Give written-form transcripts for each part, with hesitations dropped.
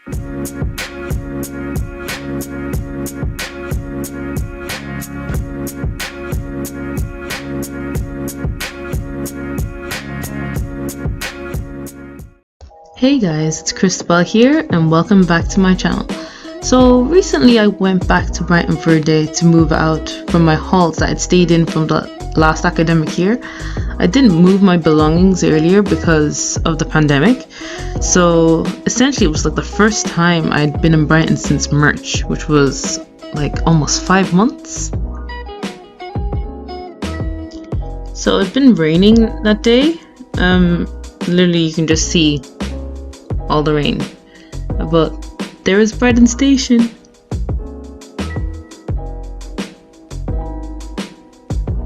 Hey guys, it's Christabel here and welcome back to my channel. So recently I went back to Brighton for a day to move out from my halls that I'd stayed in from the last academic year. I didn't move my belongings earlier because of the pandemic. So essentially it was like the first time I'd been in Brighton since March, which was like almost 5 months. So it'd been raining that day. Literally you can just see all the rain, but there is Brighton Station.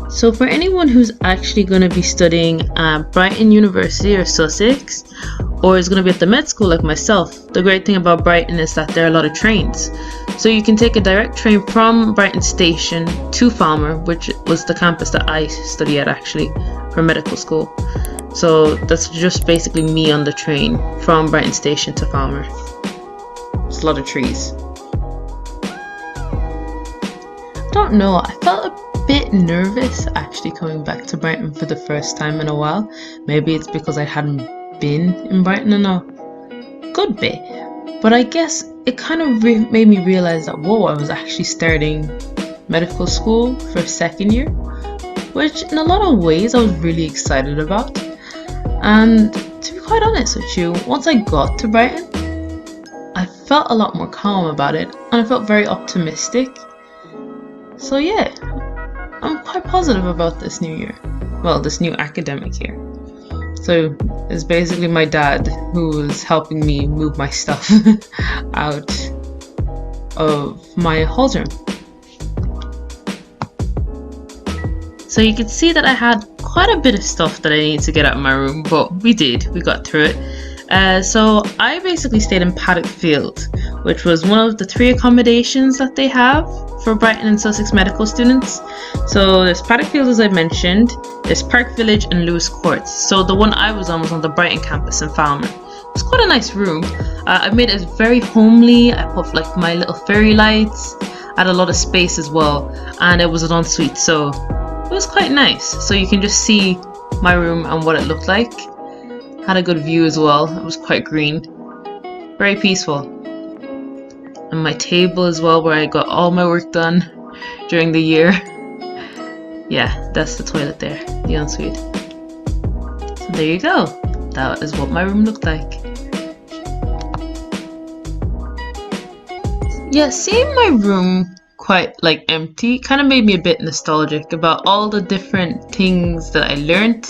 So for anyone who's actually going to be studying at Brighton University or Sussex, or is going to be at the med school like myself, the great thing about Brighton is that there are a lot of trains. So you can take a direct train from Brighton Station to Falmer, which was the campus that I study at actually for medical school. So that's just basically me on the train from Brighton Station to Falmer. There's a lot of trees. I don't know, I felt a bit nervous actually coming back to Brighton for the first time in a while. Maybe it's because I hadn't been in Brighton in a good bit. But I guess it kind of made me realize that, whoa, I was actually starting medical school for second year, which in a lot of ways I was really excited about. And to be quite honest with you, once I got to Brighton, I felt a lot more calm about it and I felt very optimistic. So yeah, I'm quite positive about this new year. Well, this new academic year. So it's basically my dad who was helping me move my stuff out of my halls room. So you can see that I had quite a bit of stuff that I needed to get out of my room, but we got through it. So I basically stayed in Paddock Field, which was one of the 3 accommodations that they have for Brighton and Sussex medical students. So there's Paddock Field, as I mentioned, there's Park Village and Lewis Courts. So the one I was on the Brighton campus in Falmer. It was quite a nice room. I made it very homely. I put like my little fairy lights, I had a lot of space as well, and it was an ensuite, so it was quite nice. So you can just see my room and what it looked like. Had a good view as well. It was quite green. Very peaceful. And my table as well, where I got all my work done during the year. Yeah, that's the toilet there, the ensuite. So there you go. That is what my room looked like. Yeah, seeing my room quite like empty kind of made me a bit nostalgic about all the different things that I learned,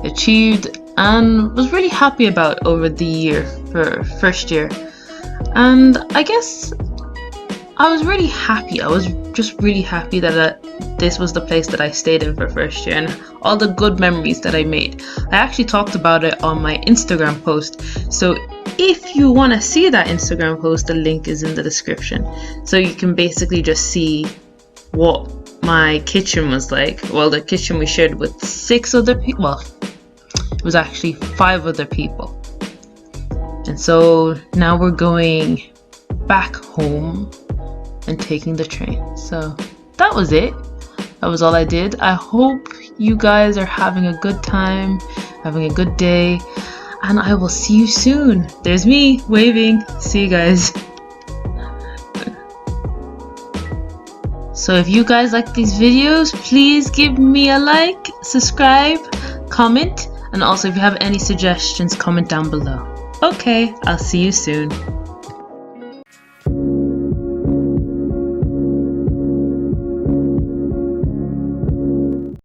achieved, and was really happy about over the year for first year. And I guess I was really happy. I was just really happy that this was the place that I stayed in for first year and all the good memories that I made. I actually talked about it on my Instagram post. So if you want to see that Instagram post, the link is in the description. So you can basically just see what my kitchen was like. Well, the kitchen we shared with 6 other people. Well, it was actually 5 other people. And so now we're going back home and taking the train. So that was it. That was all I did. I hope you guys are having a good time, having a good day, and I will see you soon. There's me waving. See you guys. So if you guys like these videos, please give me a like, subscribe, comment, and also if you have any suggestions, comment down below. Okay, I'll see you soon.